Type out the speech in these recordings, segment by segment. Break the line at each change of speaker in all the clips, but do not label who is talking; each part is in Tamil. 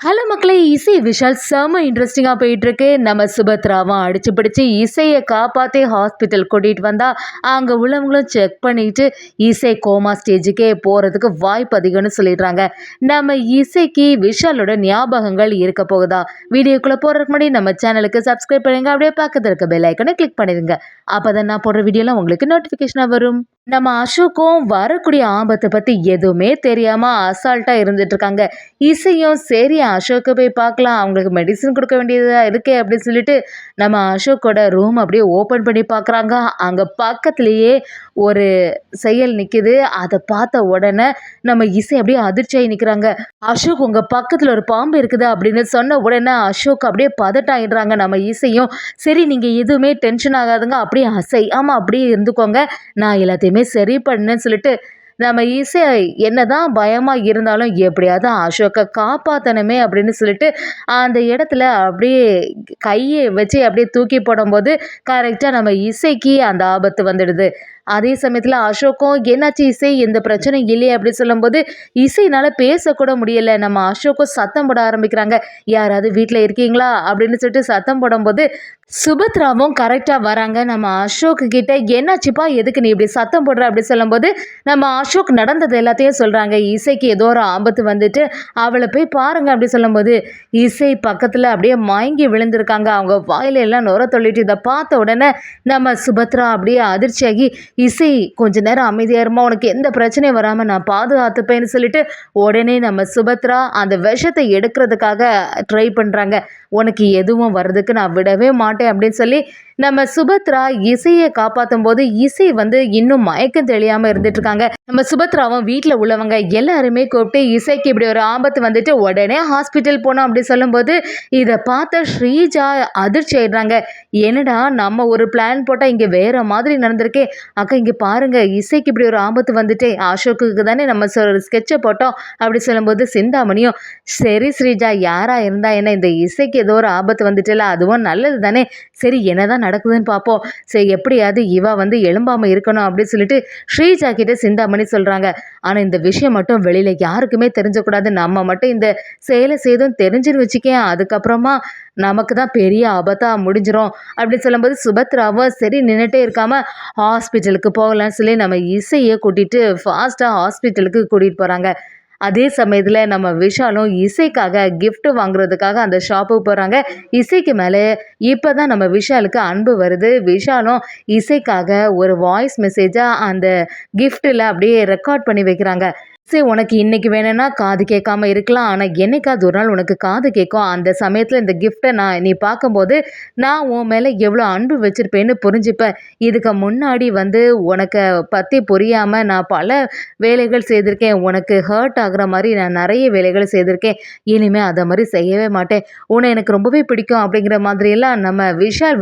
ஹலோ மக்களே! இசை விஷால் செம்ம இன்ட்ரெஸ்டிங்கா போயிட்டுருக்கு. நம்ம சுபத்ராவும் அடிச்சு பிடிச்சு இசைய காப்பாத்தி ஹாஸ்பிட்டல் கூட்டிட்டு வந்தா, அங்க உள்ளவங்களும் செக் பண்ணிட்டு, இசை கோமா ஸ்டேஜுக்கே போறதுக்கு வாய்ப்பு அதிகம்னு சொல்லிடுறாங்க. நம்ம இசைக்கு விஷாலோட ஞாபகங்கள் இருக்க போகுதா? வீடியோக்குள்ள போறதுக்கு முன்னாடி நம்ம சேனலுக்கு சப்ஸ்கிரைப் பண்ணுங்க. அப்படியே பக்கத்துல இருக்க பெல் ஐகானை கிளிக் பண்ணிடுங்க. அப்பதான் நான் போடுற வீடியோலாம் உங்களுக்கு நோட்டிஃபிகேஷனா வரும். நம்ம அசோக்கும் வரக்கூடிய ஆபத்தை பத்தி எதுவுமே தெரியாம அசால்ட்டா இருந்துட்டு இருக்காங்க. இசையும் சரி அசோக்கை போய் பார்க்கலாம், அவங்களுக்கு மெடிசன் கொடுக்க வேண்டியதா இருக்கே அப்படின்னு சொல்லிட்டு நம்ம அசோக்கோட ரூம் அப்படியே ஓப்பன் பண்ணி பார்க்குறாங்க. அங்கே பக்கத்துலேயே ஒரு செயல் நிற்கிது. அதை பார்த்த உடனே நம்ம இசை அப்படியே அதிர்ச்சியாகி நிற்கிறாங்க. அசோக் உங்க பக்கத்தில் ஒரு பாம்பு இருக்குது அப்படின்னு சொன்ன உடனே அசோக் அப்படியே பதட்டாயிடுறாங்க. நம்ம இசையும் சரி நீங்கள் எதுவுமே டென்ஷன் ஆகாதுங்க, அப்படியே ஆமாம் அப்படியே இருந்துக்கோங்க, நான் எல்லாத்தையுமே சரி பண்ணேன்னு சொல்லிட்டு நம்ம இசை என்னதான் பயமா இருந்தாலும் எப்படியாவது அசோக்கை காப்பாற்றணுமே அப்படின்னு சொல்லிட்டு அந்த இடத்துல அப்படியே கையை வச்சு அப்படியே தூக்கி போடும்போது கரெக்டாக நம்ம இசைக்கு அந்த ஆபத்து வந்துடுது. அதே சமயத்தில் அசோக்கும் என்னாச்சு இசை, எந்த பிரச்சனை இல்லையே அப்படின்னு சொல்லும்போது இசைனால பேசக்கூட முடியல. நம்ம அசோக்கும் சத்தம் போட ஆரம்பிக்கிறாங்க. யாராவது வீட்டில் இருக்கீங்களா அப்படின்னு சொல்லிட்டு சத்தம் போடும்போது சுபத்ராவும் கரெக்டாக வராங்க. நம்ம அசோக் கிட்ட என்னாச்சுப்பா, எதுக்கு நீ இப்படி சத்தம் போடுற அப்படி சொல்லும்போது நம்ம அசோக் நடந்தது எல்லாத்தையும் சொல்கிறாங்க. இசைக்கு ஏதோ ஒரு ஆபத்து வந்துட்டு அவளை போய் பாருங்க அப்படி சொல்லும்போது இசை பக்கத்தில் அப்படியே மயங்கி விழுந்திருக்காங்க. அவங்க வாயில எல்லாம் நுர தொள்ளிட்டு இதை பார்த்த உடனே நம்ம சுபத்ரா அப்படியே அதிர்ச்சியாகி இசை கொஞ்ச நேரம் அமைதியாக இருமா, உனக்கு எந்த பிரச்சனையும் வராமல் நான் பாதுகாத்துப்பேன்னு சொல்லிட்டு உடனே நம்ம சுபத்ரா அந்த விஷத்தை எடுக்கிறதுக்காக ட்ரை பண்ணுறாங்க. உனக்கு எதுவும் வர்றதுக்கு நான் விடவே மாட்டேன் அப்படின்னு சொல்லி நம்ம சுபத்ரா இசையை காப்பாற்றும் போது இசை இன்னும் மயக்கம் தெளியாமல் இருந்துட்டு இருக்காங்க. நம்ம சுபத்ராவும் வீட்டில் உள்ளவங்க எல்லாருமே கூப்பிட்டு இசைக்கு இப்படி ஒரு ஆபத்து வந்துட்டு உடனே ஹாஸ்பிட்டல் போனோம் அப்படி சொல்லும்போது இதை பார்த்த ஸ்ரீஜா அதிர்ச்சி ஆயிடுறாங்க. என்னடா நம்ம ஒரு பிளான் போட்டால் இங்கே வேற மாதிரி நடந்திருக்கே, அக்கா இங்கே பாருங்க இசைக்கு இப்படி ஒரு ஆபத்து வந்துட்டே, அசோக்குக்கு தானே நம்ம ஸ்கெட்சை போட்டோம் அப்படி சொல்லும்போது சிந்தாமணியும் சரி ஸ்ரீஜா யாரா இருந்தா என்ன, இந்த இசைக்கு ஏதோ ஒரு ஆபத்து வந்துட்டுல அதுவும் நல்லது தானே, சரி என்னதான் நடக்குதுன்னு பார்ப்போம், சரி எப்படியாவது இவ எழும்பாமல் இருக்கணும் அப்படின்னு சொல்லிட்டு ஸ்ரீஜா கிட்ட சிந்தாமணி சொல்கிறாங்க. ஆனால் இந்த விஷயம் மட்டும் வெளியில் யாருக்குமே தெரிஞ்சக்கூடாது, நம்ம மட்டும் இந்த செயலை செய்தும் தெரிஞ்சுன்னு வச்சுக்கேன், அதுக்கப்புறமா நமக்கு தான் பெரிய ஆபத்தாக முடிஞ்சிடும் அப்படின்னு சொல்லும்போது சுபத்ராவும் சரி நின்றுட்டே இருக்காமல் ஹாஸ்பிட்டலுக்கு போகலான்னு சொல்லி நம்ம இசையை கூட்டிகிட்டு ஃபாஸ்ட்டாக ஹாஸ்பிட்டலுக்கு கூட்டிகிட்டு போகிறாங்க. அதே சமயத்தில் நம்ம விஷாலும் இசைக்காக கிஃப்ட் வாங்குறதுக்காக அந்த ஷாப்புக்கு போகிறாங்க. இசைக்கு மேலே இப்போ தான் நம்ம விஷாலுக்கு அன்பு வருது. விஷாலும் இசைக்காக ஒரு வாய்ஸ் மெசேஜாக அந்த கிஃப்ட்டில் அப்படியே ரெக்கார்ட் பண்ணி வைக்கிறாங்க. சரி உனக்கு இன்னைக்கு வேணும்னா காது கேட்காம இருக்கலாம், ஆனால் என்னைக்காவது ஒரு நாள் உனக்கு காது கேட்கும். அந்த சமயத்தில் இந்த கிஃப்டை நீ பார்க்கும்போது நான் உன் மேலே எவ்வளோ அன்பு வச்சுருப்பேன்னு புரிஞ்சுப்பேன். இதுக்கு முன்னாடி உனக்கு பற்றி புரியாமல் நான் பல வேலைகள் செய்திருக்கேன், உனக்கு ஹர்ட் ஆகுற மாதிரி நான் நிறைய வேலைகள் செய்திருக்கேன், இனிமேல் அதை மாதிரி செய்யவே மாட்டேன், உன்னை எனக்கு ரொம்பவே பிடிக்கும் அப்படிங்கிற மாதிரியெல்லாம் நம்ம விஷால்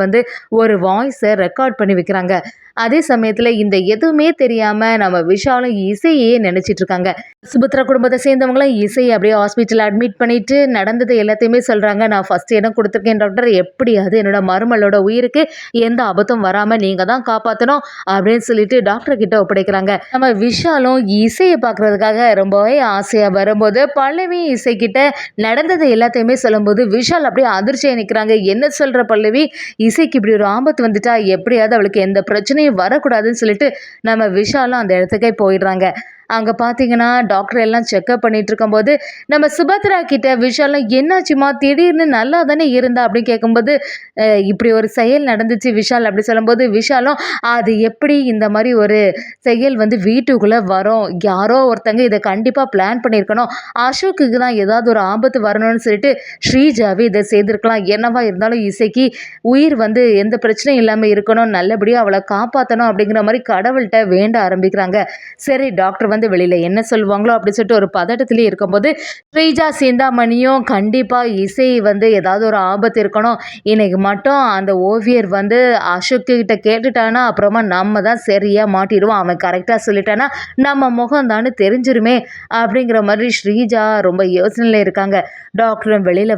ஒரு வாய்ஸை ரெக்கார்ட் பண்ணி வைக்கிறாங்க. அதே சமயத்தில் இந்த எதுவுமே தெரியாமல் நம்ம விஷாலும் இசையே நினச்சிட்டு இருக்காங்க. சுபத்ரா குடும்பத்தை சேர்ந்தவங்களாம் இசையை அப்படியே ஹாஸ்பிட்டல் அட்மிட் பண்ணிட்டு நடந்தது எல்லாத்தையுமே சொல்கிறாங்க. நான் ஃபர்ஸ்ட் இடம் கொடுத்துருக்கேன் டாக்டர், எப்படியாவது என்னோட மருமகளோட உயிருக்கு எந்த ஆபத்தும் வராமல் நீங்கள் தான் காப்பாற்றணும் அப்படின்னு சொல்லிட்டு டாக்டர் கிட்ட ஒப்படைக்கிறாங்க. நம்ம விஷாலும் இசையை பார்க்கறதுக்காக ரொம்பவே ஆசையாக வரும்போது பல்லவி இசைக்கிட்ட நடந்தது எல்லாத்தையுமே சொல்லும்போது விஷால் அப்படியே அதிர்ச்சியாக நிற்கிறாங்க. என்ன சொல்கிற பல்லவி, இசைக்கு இப்படி ஒரு ஆபத்து வந்துட்டா எப்படியாவது அவளுக்கு எந்த பிரச்சனையும் வரக்கூடாதுன்னு சொல்லிட்டு நம்ம விஷாலும் அந்த இடத்துக்கே போயிடுறாங்க. அங்கே பார்த்தீங்கன்னா டாக்டர் எல்லாம் செக்அப் பண்ணிட்டு இருக்கும்போது நம்ம சுபத்ரா கிட்ட விஷாலும் என்னாச்சுமா திடீர்னு நல்லா தானே இருந்தா அப்படின்னு கேட்கும்போது இப்படி ஒரு செயல் நடந்துச்சு விஷால் அப்படி சொல்லும்போது விஷாலும் அது எப்படி இந்த மாதிரி ஒரு செயல் வீட்டுக்குள்ளே வரும், யாரோ ஒருத்தங்க இதை கண்டிப்பாக பிளான் பண்ணியிருக்கணும், அசோக்குக்கு தான் ஏதாவது ஒரு ஆபத்து வரணும்னு சொல்லிட்டு ஸ்ரீஜாவே இதை செய்திருக்கலாம், என்னவா இருந்தாலும் இசைக்கு உயிர் எந்த பிரச்சனையும் இல்லாமல் இருக்கணும், நல்லபடியாக அவளை காப்பாற்றணும் அப்படிங்கிற மாதிரி கடவுள்கிட்ட வேண்ட ஆரம்பிக்கிறாங்க. சரி டாக்டர் வெளியில் என்ன சொல்லுவாங்களோ அப்படின்னு சொல்லிட்டு ஒரு பதட்டத்திலே இருக்கும்போது ஸ்ரீஜா சிந்தாமணியும் கண்டிப்பாக இசை ஏதாவது ஒரு ஆபத்து இருக்கணும், இன்னைக்கு மட்டும் அந்த ஓவியர் அசோக் கிட்ட கேட்டுட்டானா அப்புறமா நம்ம தான் சரியாக மாட்டிடுவோம், அவன் கரெக்டாக சொல்லிட்டானா நம்ம முகம் தானே தெரிஞ்சிருமே அப்படிங்கிற மாதிரி ஸ்ரீஜா ரொம்ப யோசனையில் இருக்காங்க. டாக்டரும் வெளியில்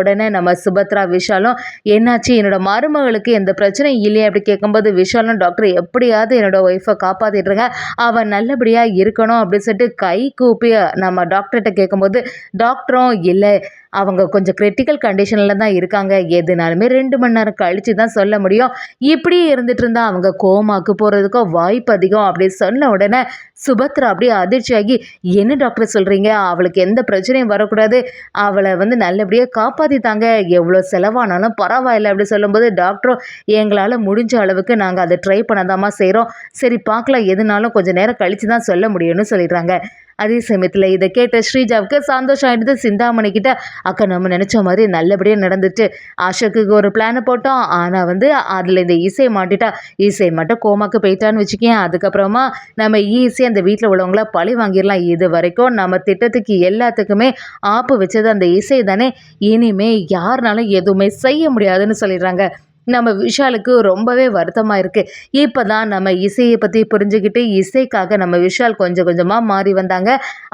உடனே நம்ம சுபத்ரா விஷாலும் என்னாச்சு, என்னோட மருமகளுக்கு எந்த பிரச்சனையும் இல்லையே அப்படி கேட்கும்போது விஷாலும் டாக்டர் எப்படியாவது என்னோட ஒய்ஃபை காப்பாற்றிட்டுருங்க, அவன் நல்லபடியாக இருக்கணும் அப்படின்னு சொல்லிட்டு கை கூப்பி நம்ம டாக்டர்கிட்ட கேட்கும்போது டாக்டரும் இல்லை அவங்க கொஞ்சம் கிரிட்டிக்கல் கண்டிஷனில் தான் இருக்காங்க, எதுனாலுமே 2 மணி நேரம் கழித்து தான் சொல்ல முடியும், இப்படியே இருந்துட்டு இருந்தால் அவங்க கோமாக்கு போகிறதுக்கும் வாய்ப்பு அதிகம் அப்படின்னு சொன்ன உடனே சுபத்ரா அப்படியே அதிர்ச்சியாகி, என்ன டாக்டர் சொல்கிறீங்க, அவளுக்கு எந்த பிரச்சனையும் வரக்கூடாது, அவளை வந்து நல்லபடியாக காப்பாற்றித்தாங்க, எவ்வளோ செலவானாலும் பரவாயில்ல அப்படி சொல்லும்போது டாக்டரும் எங்களால் முடிஞ்ச அளவுக்கு நாங்கள் அதை ட்ரை பண்ணதாமா செய்கிறோம், சரி பார்க்கலாம், எதுனாலும் கொஞ்சம் நேரம் கழித்து தான் சொல்ல முடியும்னு சொல்லிடுறாங்க. அதே சமயத்தில் இதை கேட்ட ஸ்ரீஜாவுக்கு சந்தோஷம் ஆகிடுது. சிந்தாமணி கிட்ட, அக்கா நம்ம நினச்ச மாதிரி நல்லபடியாக நடந்துட்டு, ஆஷாக்கு ஒரு பிளானை போட்டோம், ஆனால் வந்து அதில் இந்த இசை மாட்டிட்டா, இசை மட்டும் கோமாக்கு போயிட்டான்னு வச்சுக்கேன், அதுக்கப்புறமா நம்ம ஈஸியாக அந்த வீட்டில் உள்ளவங்கள பழி வாங்கிடலாம், இது வரைக்கும் நம்ம திட்டத்துக்கு எல்லாத்துக்குமே ஆப்பு வச்சது அந்த இசை தானே, இனிமே யாருனாலும் எதுவுமே செய்ய முடியாதுன்னு சொல்லிடுறாங்க. நம்ம விஷாலுக்கு ரொம்பவே வருத்தமாக இருக்குது. இப்போ தான் நம்ம இசையை பற்றி புரிஞ்சுக்கிட்டு இசைக்காக நம்ம விஷால் கொஞ்சம் கொஞ்சமாக மாறி வந்தாங்க.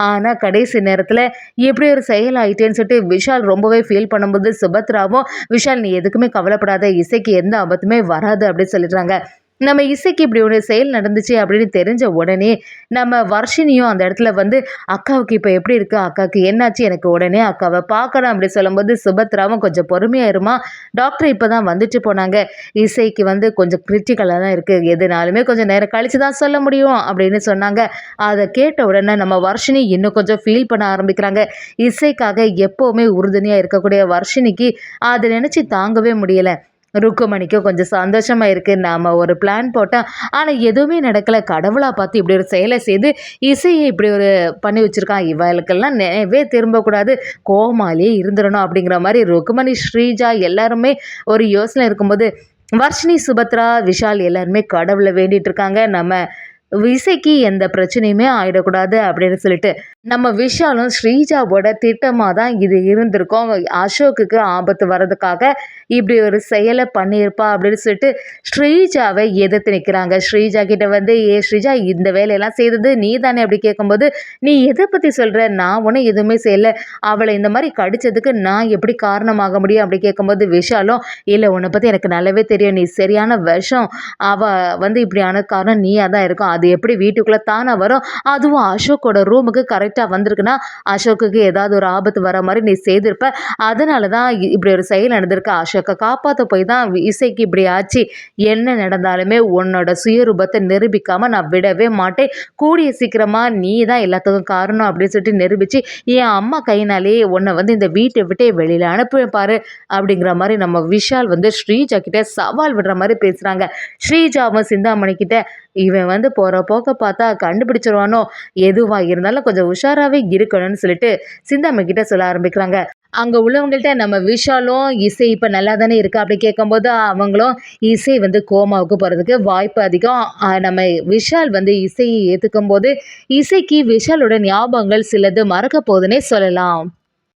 ஆனால் கடைசி நேரத்தில் எப்படி ஒரு செயல் ஆயிட்டேன்னு சொல்லிட்டு விஷால் ரொம்பவே ஃபீல் பண்ணும்போது சுபத்ராவும், விஷால் நீ எதுக்குமே கவலைப்படாத, இசைக்கு எந்த ஆபத்துமே வராது அப்படின்னு சொல்லிடுறாங்க. நம்ம இசைக்கு இப்படி ஒரு செயல் நடந்துச்சு அப்படின்னு தெரிஞ்ச உடனே நம்ம வர்ஷினியும் அந்த இடத்துல வந்து, அக்காவுக்கு இப்போ எப்படி இருக்கு, அக்காவுக்கு என்னாச்சு, எனக்கு உடனே அக்காவை பார்க்கணும் அப்படி சொல்லும்போது சுபத்ராவும் கொஞ்சம் பொறுமையாயிருமா, டாக்டர் இப்போ தான் வந்துட்டு போனாங்க, இசைக்கு வந்து கொஞ்சம் கிரிட்டிக்கலாக தான் இருக்குது, எதுனாலுமே கொஞ்சம் நேரம் கழித்து தான் சொல்ல முடியும் அப்படின்னு சொன்னாங்க. அதை கேட்ட உடனே நம்ம வர்ஷினி இன்னும் கொஞ்சம் ஃபீல் பண்ண ஆரம்பிக்கிறாங்க. இசைக்காக எப்போவுமே உறுதுணையாக இருக்கக்கூடிய வர்ஷினிக்கு அதை நினச்சி தாங்கவே முடியலை. ருக்குமணிக்கும் கொஞ்சம் சந்தோஷமா இருக்கு, நாம ஒரு பிளான் போட்டோம், ஆனால் எதுவுமே நடக்கலை, கடவுளாக பார்த்து இப்படி ஒரு செயலை செய்து இசையை இப்படி ஒரு பண்ணி வச்சுருக்கான், இவளுக்கெல்லாம் நினைவே திரும்பக்கூடாது, கோமாலே இருந்துடணும் அப்படிங்கிற மாதிரி ருக்குமணி, ஸ்ரீஜா எல்லாருமே ஒரு யோசனை இருக்கும்போது, வர்ஷினி, சுபத்ரா, விஷால் எல்லாருமே கடவுளை வேண்டிட்டு இருக்காங்க, நம்ம இசைக்கு எந்த பிரச்சனையுமே ஆயிடக்கூடாது அப்படின்னு சொல்லிட்டு. நம்ம விஷாலும் ஸ்ரீஜாவோட திட்டமாக தான் இது இருந்திருக்கோம், அசோக்குக்கு ஆபத்து வர்றதுக்காக இப்படி ஒரு செயலை பண்ணியிருப்பா அப்படின்னு சொல்லிட்டு ஸ்ரீஜாவை எதிர்த்து நிற்கிறாங்க. ஸ்ரீஜா கிட்ட வந்து, ஸ்ரீஜா இந்த வேலையெல்லாம் செய்தது நீ தானே அப்படி கேட்கும்போது, நீ எதை பற்றி சொல்கிற, நான் ஒன்றும் எதுவுமே செய்யலை, அவளை இந்த மாதிரி கடிச்சதுக்கு நான் எப்படி காரணமாக முடியும் அப்படி கேட்கும்போது விஷாலும், இல்லை உன்னை பற்றி எனக்கு நல்லாவே தெரியும், நீ சரியான விஷம், அவள் வந்து இப்படியான காரணம் நீயாக தான் இருக்கும், அது எப்படி வீட்டுக்குள்ளே தானே வரும், அதுவும் அசோக்கோட ரூமுக்கு கரெக்டாக வந்திருக்குன்னா அசோக்குக்கு ஏதாவது ஒரு ஆபத்து வர மாதிரி நீ செய்திருப்ப, அதனால தான் இப்படி ஒரு செயல் நடந்திருக்கு, அசோக்கை காப்பாற்ற போய் தான் இசைக்கு இப்படி ஆச்சு, என்ன நடந்தாலுமே உன்னோட சுயரூபத்தை நிரூபிக்காமல் நான் விடவே மாட்டேன், கூடிய சீக்கிரமாக நீ தான் எல்லாத்துக்கும் காரணம் அப்படின்னு சொல்லிட்டு நிரூபித்து என் அம்மா கையினாலேயே உன்னை வந்து இந்த வீட்டை விட்டே வெளியில் அனுப்பிப்பாரு அப்படிங்கிற மாதிரி நம்ம விஷால் வந்து ஸ்ரீஜா கிட்ட சவால் விடுற மாதிரி பேசுகிறாங்க. ஸ்ரீஜாவும் சிந்தாமணி கிட்ட, இவன் வந்து போகிற போக்க பார்த்தா கண்டுபிடிச்சிருவானோ, எதுவாக இருந்தாலும் கொஞ்சம் உஷாராகவே இருக்கணும்னு சொல்லிட்டு சிந்தாமணி கிட்ட சொல்ல ஆரம்பிக்கிறாங்க. அங்கே உள்ளவங்கள்ட்ட நம்ம விஷாலும், இசை இப்போ நல்லா தானே இருக்கா அப்படி கேட்கும்போது அவங்களும், இசை வந்து கோமாவுக்கு போகிறதுக்கு வாய்ப்பு அதிகம், நம்ம விஷால் வந்து இசையை ஏற்றுக்கும் போது இசைக்கு விஷாலோட ஞாபகங்கள் சிலது மறக்க போகுதுன்னே சொல்லலாம்.